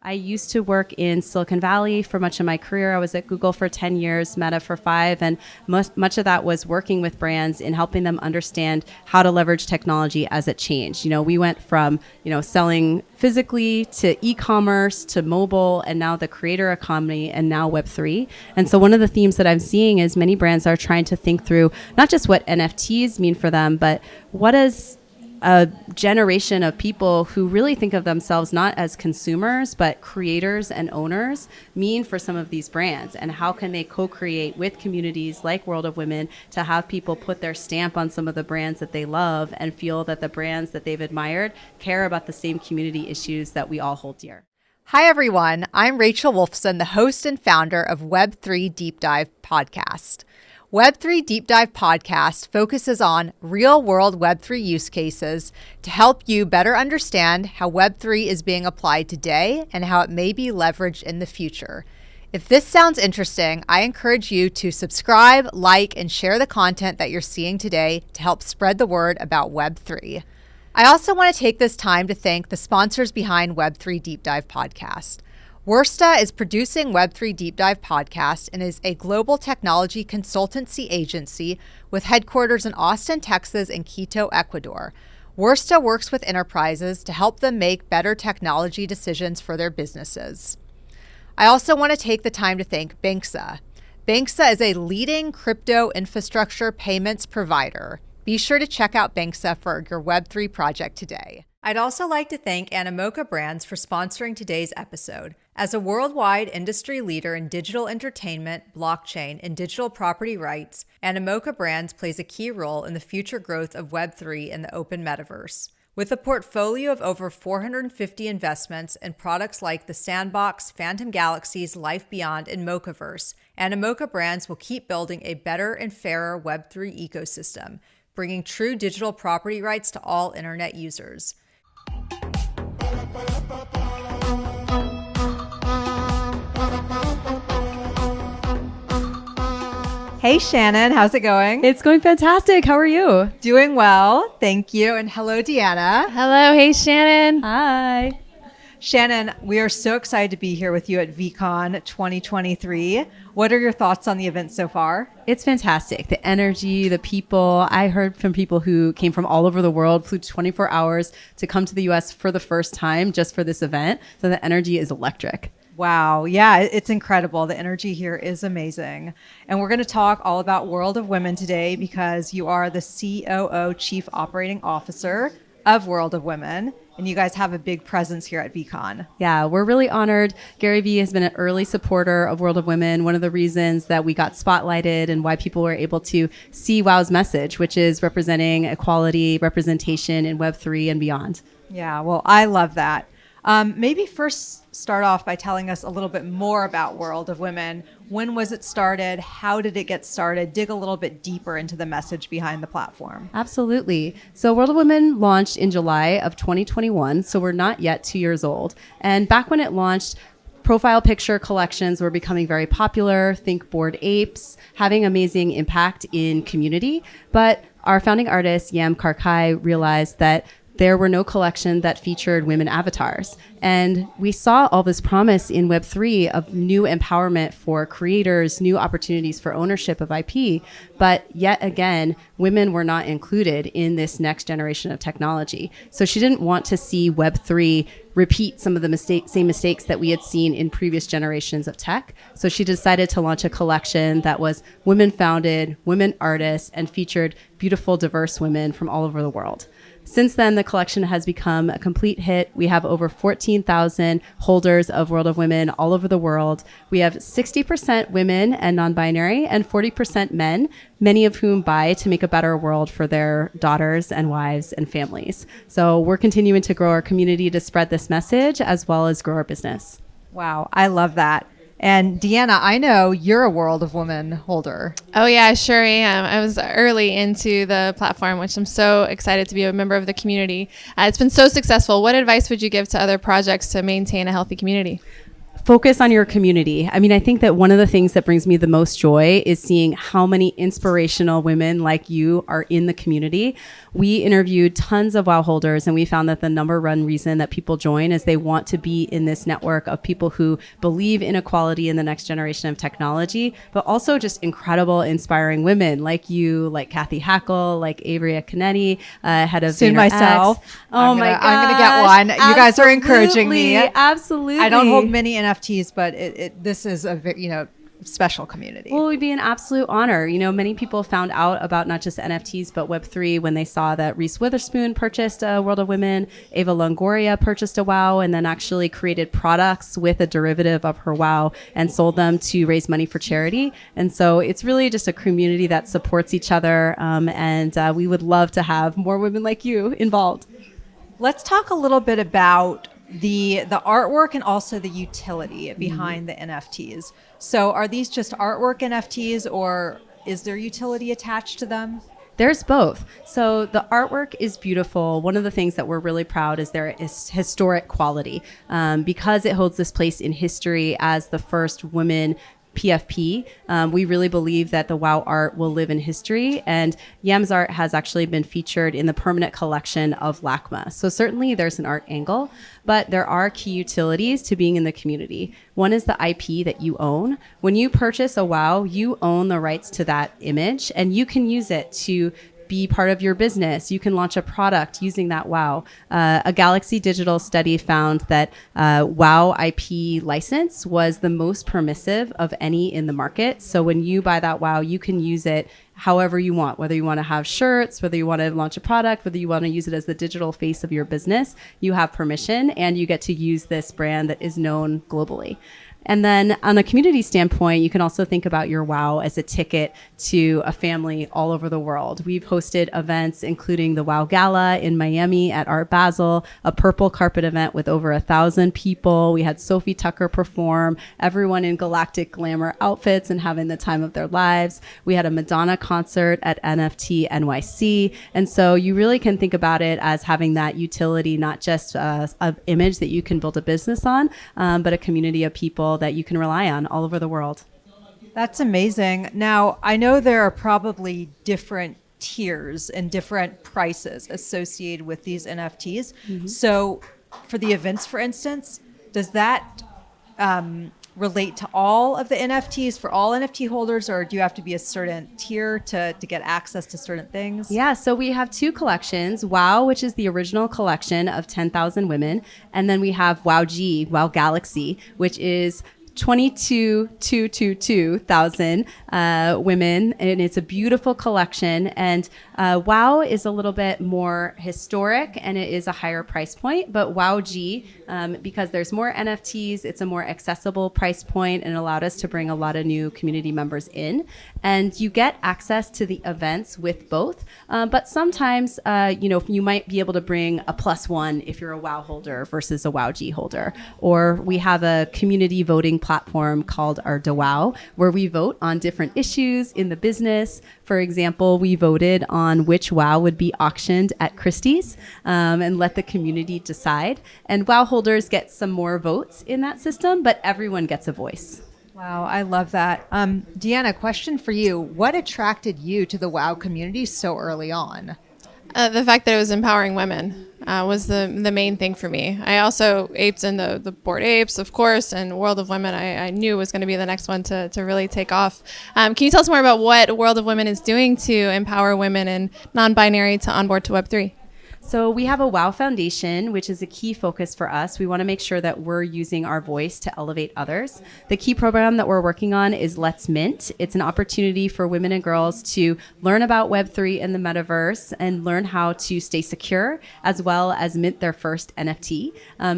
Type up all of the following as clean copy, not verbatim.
I used to work in Silicon Valley for much of my career. I was at Google for 10 years, Meta for 5, and much of that was working with brands in helping them understand how to leverage technology as it changed. We went from, selling physically to e-commerce to mobile, and now the creator economy, and now Web3. And so one of the themes that I'm seeing is many brands are trying to think through not just what NFTs mean for them, but what is a generation of people who really think of themselves not as consumers, but creators and owners mean for some of these brands, and how can they co-create with communities like World of Women to have people put their stamp on some of the brands that they love and feel that the brands that they've admired care about the same community issues that we all hold dear. Hi, everyone. I'm Rachel Wolfson, the host and founder of Web3 Deep Dive Podcast. Web3 Deep Dive Podcast focuses on real-world Web3 use cases to help you better understand how Web3 is being applied today and how it may be leveraged in the future. If this sounds interesting, I encourage you to subscribe, like, and share the content that you're seeing today to help spread the word about Web3. I also want to take this time to thank the sponsors behind Web3 Deep Dive Podcast. Wursta is producing Web3 Deep Dive Podcast and is a global technology consultancy agency with headquarters in Austin, Texas, and Quito, Ecuador. Wursta works with enterprises to help them make better technology decisions for their businesses. I also want to take the time to thank Banksa. Banksa is a leading crypto infrastructure payments provider. Be sure to check out Banksa for your Web3 project today. I'd also like to thank Animoca Brands for sponsoring today's episode. As a worldwide industry leader in digital entertainment, blockchain, and digital property rights, Animoca Brands plays a key role in the future growth of Web3 in the open metaverse. With a portfolio of over 450 investments in products like the Sandbox, Phantom Galaxies, Life Beyond, and Mochaverse, Animoca Brands will keep building a better and fairer Web3 ecosystem, bringing true digital property rights to all internet users. Hey, Shannon, how's it going? It's going fantastic. How are you? Doing well, thank you. And hello, Deanna. Hello, hey, Shannon. Hi. Shannon, we are so excited to be here with you at Veecon 2023. What are your thoughts on the event so far? It's fantastic. The energy, the people. I heard from people who came from all over the world, flew 24 hours to come to the US for the first time just for this event. So the energy is electric. Wow. Yeah, it's incredible. The energy here is amazing. And we're going to talk all about World of Women today because you are the COO, Chief Operating Officer of World of Women. And you guys have a big presence here at Veecon. Yeah, we're really honored. Gary Vee has been an early supporter of World of Women. One of the reasons that we got spotlighted and why people were able to see WOW's message, which is representing equality, representation in Web3 and beyond. Yeah, well, I love that. Maybe first start off by telling us a little bit more about World of Women. When was it started? How did it get started? Dig a little bit deeper into the message behind the platform. Absolutely. So World of Women launched in July of 2021, so we're not yet 2 years old. And back when it launched, profile picture collections were becoming very popular. Think Bored Apes, having amazing impact in community. But our founding artist, Yam Karkai, realized that there were no collection that featured women avatars. And we saw all this promise in Web3 of new empowerment for creators, new opportunities for ownership of IP. But yet again, women were not included in this next generation of technology. So she didn't want to see Web3 repeat some of the same mistakes that we had seen in previous generations of tech. So she decided to launch a collection that was women founded, women artists, and featured beautiful, diverse women from all over the world. Since then, the collection has become a complete hit. We have over 14,000 holders of World of Women all over the world. We have 60% women and non-binary and 40% men, many of whom buy to make a better world for their daughters and wives and families. So we're continuing to grow our community to spread this message as well as grow our business. Wow, I love that. And Deanna, I know you're a World of Women holder. Oh, yeah, I sure am. I was early into the platform, which I'm so excited to be a member of the community. It's been so successful. What advice would you give to other projects to maintain a healthy community? focus on your community. I mean, I think that one of the things that brings me the most joy is seeing how many inspirational women like you are in the community. We interviewed tons of WOW holders, and we found that the number one reason that people join is they want to be in this network of people who believe in equality in the next generation of technology, but also just incredible, inspiring women like you, like Kathy Hackle, like Avery Canetti, head of Soon myself. Oh my god, I'm gonna get one. You guys are encouraging me. Absolutely. I don't hold many NFTs, but this is a special community. Well, it would be an absolute honor. You know, many people found out about not just NFTs, but Web3 when they saw that Reese Witherspoon purchased a World of Women, Ava Longoria purchased a WOW, and then actually created products with a derivative of her WOW and sold them to raise money for charity. And so it's really just a community that supports each other. And we would love to have more women like you involved. Let's talk a little bit about the artwork and also the utility behind the NFTs. So are these just artwork NFTs, or is there utility attached to them? There's both. So the artwork is beautiful. One of the things that we're really proud is there is historic quality because it holds this place in history as the first women PFP. We really believe that the WOW art will live in history, and Yam's art has actually been featured in the permanent collection of LACMA. So certainly there's an art angle, but there are key utilities to being in the community. One is the IP that you own. When you purchase a WOW, you own the rights to that image, and you can use it to be part of your business. You can launch a product using that WOW. A Galaxy Digital study found that WOW IP license was the most permissive of any in the market. So when you buy that WOW, you can use it however you want, whether you want to have shirts, whether you want to launch a product, whether you want to use it as the digital face of your business, you have permission and you get to use this brand that is known globally. And then on a community standpoint, you can also think about your WOW as a ticket to a family all over the world. We've hosted events including the WOW Gala in Miami at Art Basel, a purple carpet event with over 1,000 people. We had Sophie Tucker perform, everyone in galactic glamour outfits and having the time of their lives. We had a Madonna concert at NFT NYC. And so you really can think about it as having that utility, not just an image that you can build a business on, but a community of people that you can rely on all over the world. That's amazing. Now, I know there are probably different tiers and different prices associated with these NFTs. Mm-hmm. So for the events, for instance, does that relate to all of the NFTs for all NFT holders, or do you have to be a certain tier to get access to certain things? Yeah, so we have two collections, WOW, which is the original collection of 10,000 women, and then we have WOW G, WOW Galaxy, which is 22,222,000 women, and it's a beautiful collection. And WOW is a little bit more historic and it is a higher price point, but WOW G, because there's more NFTs, it's a more accessible price point and allowed us to bring a lot of new community members in. And you get access to the events with both, but sometimes you might be able to bring a +1 if you're a WOW holder versus a WOW G holder. Or we have a community voting platform called our DeWow, where we vote on different issues in the business. For example, we voted on which WOW would be auctioned at Christie's and let the community decide. And WOW holders get some more votes in that system, but everyone gets a voice. Wow, I love that. Deanna, question for you. What attracted you to the WOW community so early on? The fact that it was empowering women was the main thing for me. I also aped in the Bored Apes, of course, and World of Women I knew was going to be the next one to really take off. Can you tell us more about what World of Women is doing to empower women and non-binary to onboard to Web3? So we have a WOW Foundation, which is a key focus for us. We want to make sure that we're using our voice to elevate others. The key program that we're working on is Let's Mint. It's an opportunity for women and girls to learn about Web3 and the metaverse and learn how to stay secure, as well as mint their first NFT.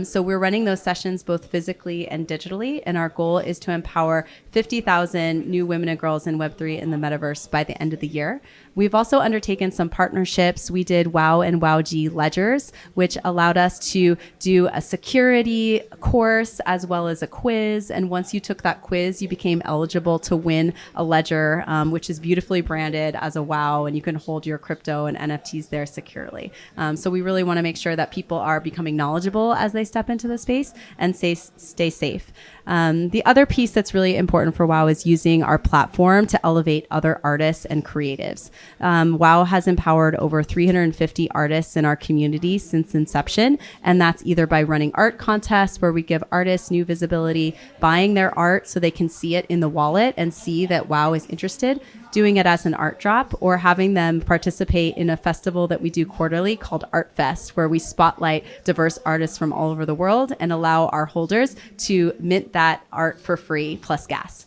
So we're running those sessions both physically and digitally, and our goal is to empower 50,000 new women and girls in Web3 and the metaverse by the end of the year. We've also undertaken some partnerships. We did WOW and WOW G NFT ledgers, which allowed us to do a security course as well as a quiz. And once you took that quiz, you became eligible to win a ledger, which is beautifully branded as a WOW, and you can hold your crypto and NFTs there securely. So we really want to make sure that people are becoming knowledgeable as they step into the space and stay safe. The other piece that's really important for WOW is using our platform to elevate other artists and creatives. WOW has empowered over 350 artists in our community since inception, and that's either by running art contests where we give artists new visibility, buying their art so they can see it in the wallet and see that WOW is interested, doing it as an art drop, or having them participate in a festival that we do quarterly called Art Fest, where we spotlight diverse artists from all over the world and allow our holders to mint that art for free plus gas.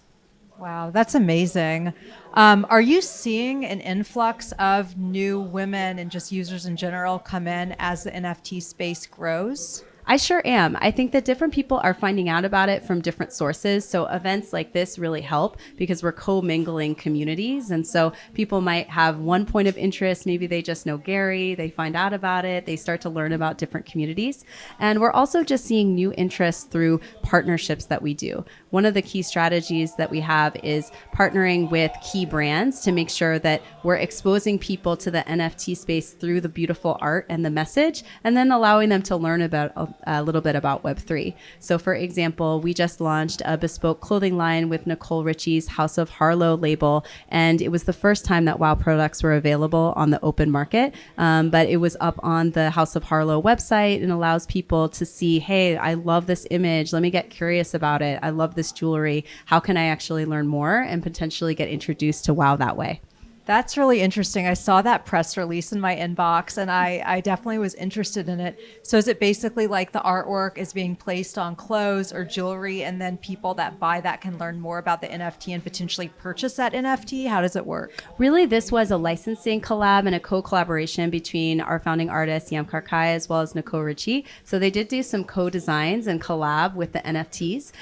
Wow, that's amazing. Are you seeing an influx of new women and just users in general come in as the NFT space grows? I sure am. I think that different people are finding out about it from different sources. So events like this really help because we're co-mingling communities. And so people might have one point of interest. Maybe they just know Gary. They find out about it. They start to learn about different communities. And we're also just seeing new interests through partnerships that we do. One of the key strategies that we have is partnering with key brands to make sure that we're exposing people to the NFT space through the beautiful art and the message, and then allowing them to learn about a little bit about Web3. So for example, we just launched a bespoke clothing line with Nicole Richie's House of Harlow label, and it was the first time that WOW products were available on the open market, but it was up on the House of Harlow website and allows people to see, hey, I love this image. Let me get curious about it. I love this jewelry. How can I actually learn more and potentially get introduced to WOW that way? That's really interesting. I saw that press release in my inbox and I definitely was interested in it. So is it basically like the artwork is being placed on clothes or jewelry and then people that buy that can learn more about the NFT and potentially purchase that NFT? How does it work? Really, this was a licensing collab and a co-collaboration between our founding artist, Yam Karkai, as well as Nicole Richie. So they did do some co-designs and collab with the NFTs.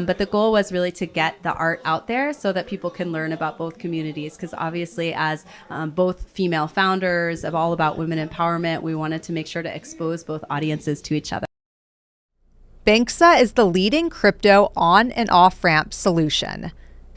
But the goal was really to get the art out there so that people can learn about both communities, because obviously as both female founders of all about women empowerment, we wanted to make sure to expose both audiences to each other. Banxa is the leading crypto on and off ramp solution.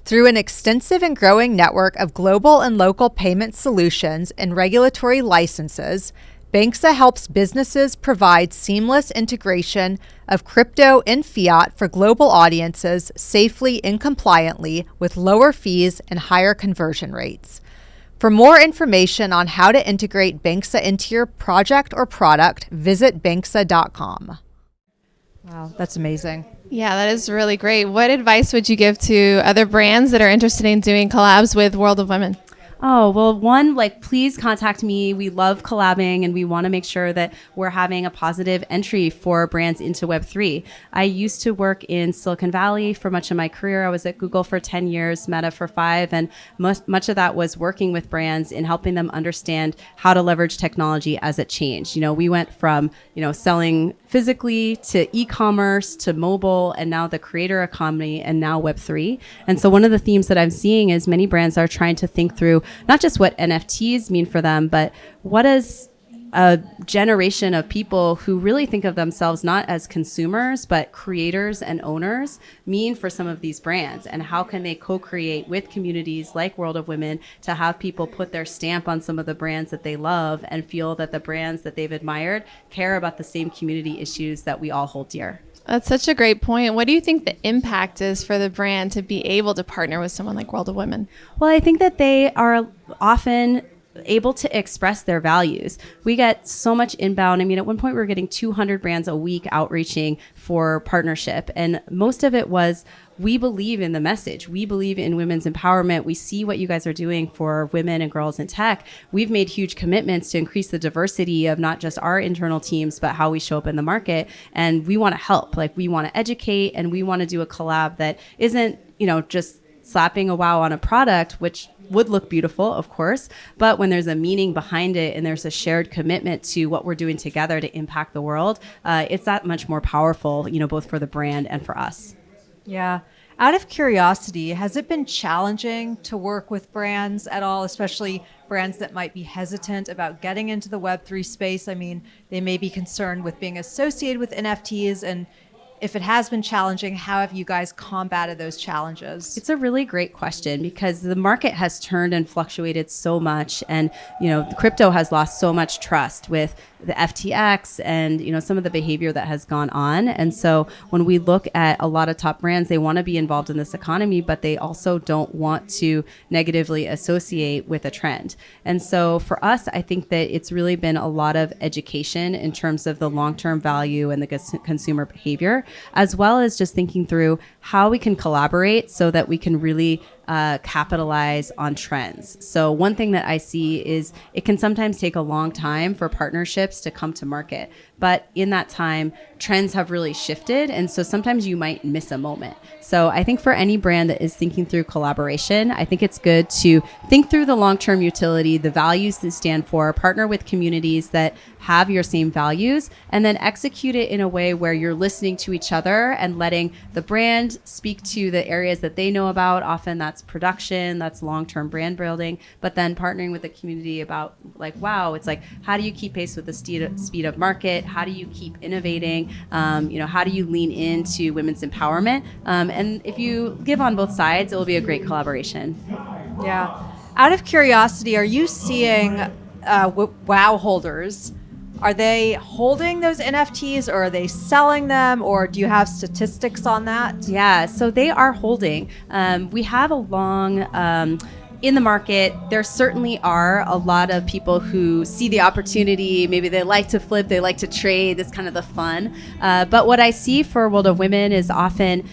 Through an extensive and growing network of global and local payment solutions and regulatory licenses, Banxa helps businesses provide seamless integration of crypto and fiat for global audiences safely and compliantly with lower fees and higher conversion rates. For more information on how to integrate Banxa into your project or product, visit banxa.com. Wow, that's amazing. Yeah, that is really great. What advice would you give to other brands that are interested in doing collabs with World of Women? Oh, well, one, please contact me. We love collabing and we want to make sure that we're having a positive entry for brands into Web3. I used to work in Silicon Valley for much of my career. I was at Google for 10 years, Meta for 5, and much of that was working with brands in helping them understand how to leverage technology as it changed. We went from, selling physically to e-commerce to mobile and now the creator economy and now Web3. And so one of the themes that I'm seeing is many brands are trying to think through not just what NFTs mean for them, but what does a generation of people who really think of themselves not as consumers, but creators and owners mean for some of these brands? And how can they co-create with communities like World of Women to have people put their stamp on some of the brands that they love and feel that the brands that they've admired care about the same community issues that we all hold dear? That's such a great point. What do you think the impact is for the brand to be able to partner with someone like World of Women? Well, I think that they are often able to express their values. We get so much inbound. At one point we were getting 200 brands a week outreaching for partnership. And most of it was, we believe in the message. We believe in women's empowerment. We see what you guys are doing for women and girls in tech. We've made huge commitments to increase the diversity of not just our internal teams, but how we show up in the market. And we want to help. We want to educate, and we want to do a collab that isn't, just slapping a WOW on a product, which would look beautiful, of course, but when there's a meaning behind it and there's a shared commitment to what we're doing together to impact the world, it's that much more powerful, both for the brand and for us. Yeah. Out of curiosity, has it been challenging to work with brands at all, especially brands that might be hesitant about getting into the Web3 space? I mean, they may be concerned with being associated with NFTs, and if it has been challenging, how have you guys combated those challenges? It's a really great question because the market has turned and fluctuated so much, and crypto has lost so much trust with the FTX and some of the behavior that has gone on. And so when we look at a lot of top brands, they want to be involved in this economy, but they also don't want to negatively associate with a trend. And so for us, I think that it's really been a lot of education in terms of the long-term value and the consumer behavior, as well as just thinking through how we can collaborate so that we can really capitalize on trends. So one thing that I see is it can sometimes take a long time for partnerships to come to market. But in that time, trends have really shifted. And so sometimes you might miss a moment. So I think for any brand that is thinking through collaboration, I think it's good to think through the long-term utility, the values they stand for, partner with communities that have your same values, and then execute it in a way where you're listening to each other and letting the brand speak to the areas that they know about. Often that's production, that's long-term brand building, but then partnering with the community about it's like, how do you keep pace with the speed of market? How do you keep innovating? How do you lean into women's empowerment? And if you give on both sides, it will be a great collaboration. Yeah. Out of curiosity, are you seeing WoW holders? Are they holding those NFTs, or are they selling them, or do you have statistics on that? Yeah, so they are holding. We have a long... in the market, there certainly are a lot of people who see the opportunity. Maybe they like to flip, they like to trade. That's kind of the fun. But what I see for World of Women is often,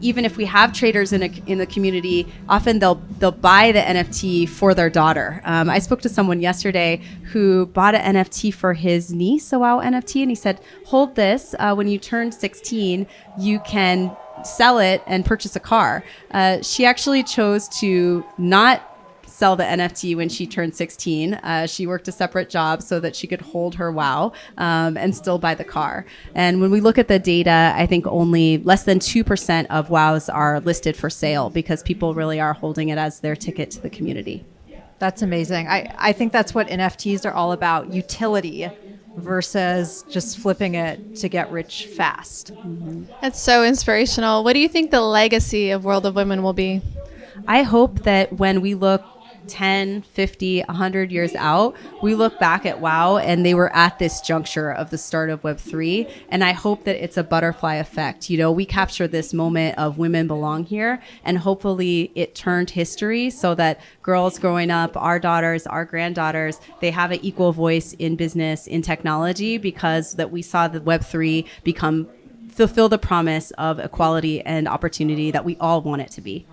even if we have traders in the community, often they'll buy the NFT for their daughter. I spoke to someone yesterday who bought an NFT for his niece, a WoW NFT, and he said, "Hold this. When you turn 16, you can sell it and purchase a car." She actually chose to not sell the NFT when she turned 16. She worked a separate job so that she could hold her WoW and still buy the car. And when we look at the data, I think only less than 2% of WoWs are listed for sale because people really are holding it as their ticket to the community. That's amazing. I think that's what NFTs are all about, utility versus just flipping it to get rich fast. Mm-hmm. That's so inspirational. What do you think the legacy of World of Women will be? I hope that when we look 10, 50, 100 years out, we look back at WoW and they were at this juncture of the start of Web3. And I hope that it's a butterfly effect. We capture this moment of women belong here, and hopefully it turned history so that girls growing up, our daughters, our granddaughters, they have an equal voice in business, in technology, because that we saw the Web3 fulfill the promise of equality and opportunity that we all want it to be.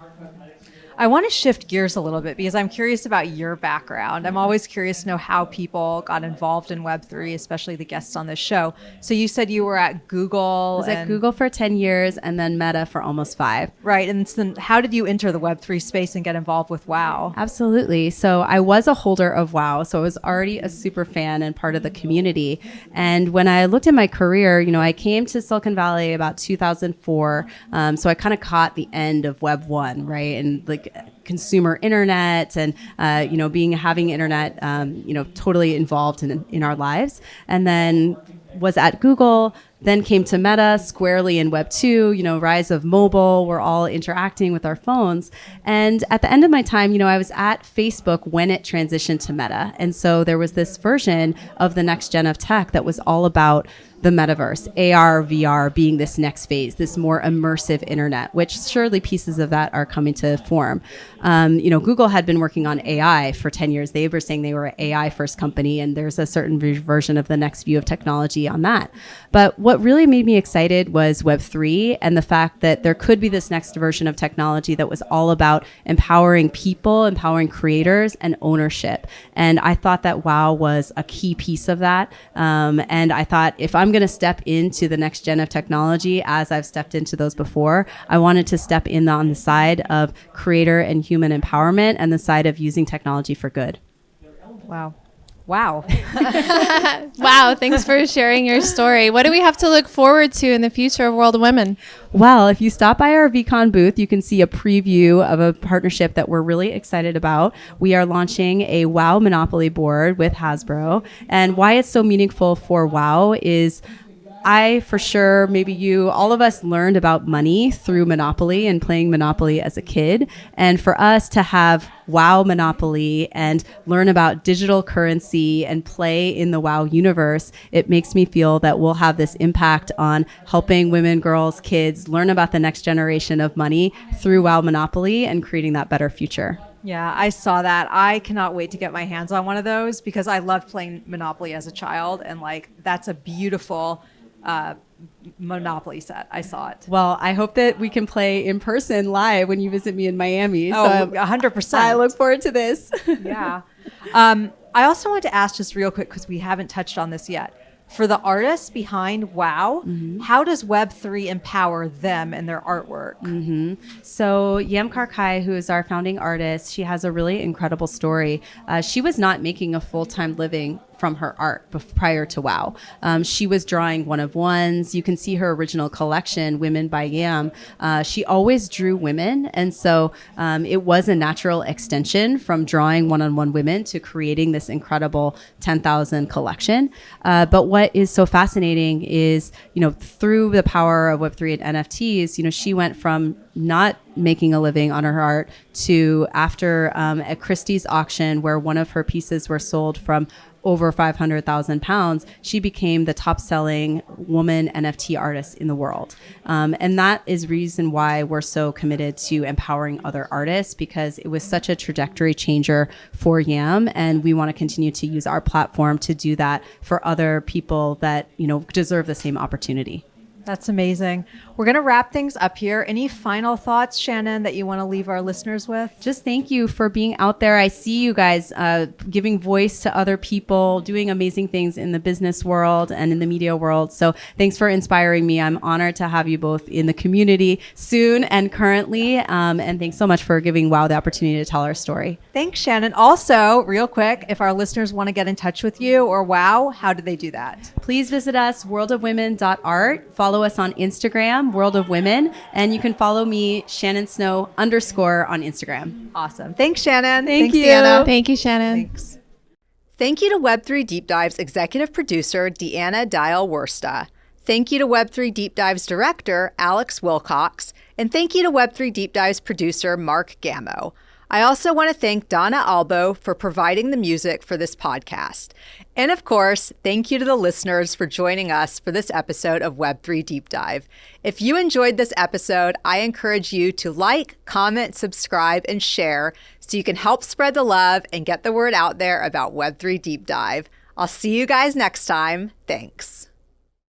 I want to shift gears a little bit because I'm curious about your background. I'm always curious to know how people got involved in Web3, especially the guests on this show. So you said you were at Google. I was at Google for 10 years and then Meta for almost 5. Right. And so how did you enter the Web3 space and get involved with WoW? Absolutely. So I was a holder of WoW. So I was already a super fan and part of the community. And when I looked at my career, I came to Silicon Valley about 2004. So I kind of caught the end of Web 1, right? And consumer internet and having internet totally involved in our lives, and then was at Google, then came to Meta squarely in Web 2, rise of mobile. We're all interacting with our phones. And at the end of my time, I was at Facebook when it transitioned to Meta. And so there was this version of the next gen of tech that was all about the metaverse, AR, VR being this next phase, this more immersive internet, which surely pieces of that are coming to form. Google had been working on AI for 10 years. They were saying they were an AI first company, and there's a certain version of the next view of technology on that. But what really made me excited was Web3 and the fact that there could be this next version of technology that was all about empowering people, empowering creators, and ownership. And I thought that WoW was a key piece of that. And I thought, if I'm going to step into the next gen of technology, as I've stepped into those before, I wanted to step in on the side of creator and human empowerment and the side of using technology for good. Wow. Wow. Wow, thanks for sharing your story. What do we have to look forward to in the future of World of Women? Well, if you stop by our Veecon booth, you can see a preview of a partnership that we're really excited about. We are launching a WoW Monopoly board with Hasbro. And why it's so meaningful for WoW is I, for sure, maybe you, all of us learned about money through Monopoly and playing Monopoly as a kid. And for us to have WoW Monopoly and learn about digital currency and play in the WoW universe, it makes me feel that we'll have this impact on helping women, girls, kids learn about the next generation of money through WoW Monopoly and creating that better future. Yeah, I saw that. I cannot wait to get my hands on one of those because I loved playing Monopoly as a child. And like, that's a beautiful Monopoly set. I saw it. Well, I hope that we can play in person live when you visit me in Miami. Oh, 100%. I look forward to this. Yeah. I also want to ask just real quick, because we haven't touched on this yet. For the artists behind WoW, how does Web3 empower them and their artwork? So Yam Karkai, who is our founding artist, she has a really incredible story. She was not making a full-time living from her art prior to WoW. She was drawing one-of-ones. You can see her original collection, Women by Yam. She always drew women. And so it was a natural extension from drawing one-on-one women to creating this incredible 10,000 collection. But what is so fascinating is, through the power of Web3 and NFTs, she went from not making a living on her art to after a Christie's auction where one of her pieces were sold from over 500,000 pounds, she became the top selling woman NFT artist in the world. And that is reason why we're so committed to empowering other artists, because it was such a trajectory changer for Yam. And we want to continue to use our platform to do that for other people that, deserve the same opportunity. That's amazing. We're going to wrap things up here. Any final thoughts, Shannon, that you want to leave our listeners with? Just thank you for being out there. I see you guys giving voice to other people, doing amazing things in the business world and in the media world. So thanks for inspiring me. I'm honored to have you both in the community soon and currently. And thanks so much for giving WoW the opportunity to tell our story. Thanks, Shannon. Also, real quick, if our listeners want to get in touch with you or WoW, how do they do that? Please visit us, worldofwomen.art. Follow us on Instagram, World of Women, and you can follow me, Shannon Snow _ on Instagram. Awesome. Thanks, Shannon. Thanks, you. Deanna. Thank you, Shannon. Thanks. Thank you to Web3 Deep Dive's executive producer, Deanna Wursta. Thank you to Web3 Deep Dive's director, Alex Wilcox. And thank you to Web3 Deep Dive's producer, Mark Gammo. I also want to thank Donna Albo for providing the music for this podcast. And of course, thank you to the listeners for joining us for this episode of Web3 Deep Dive. If you enjoyed this episode, I encourage you to like, comment, subscribe, and share so you can help spread the love and get the word out there about Web3 Deep Dive. I'll see you guys next time. Thanks.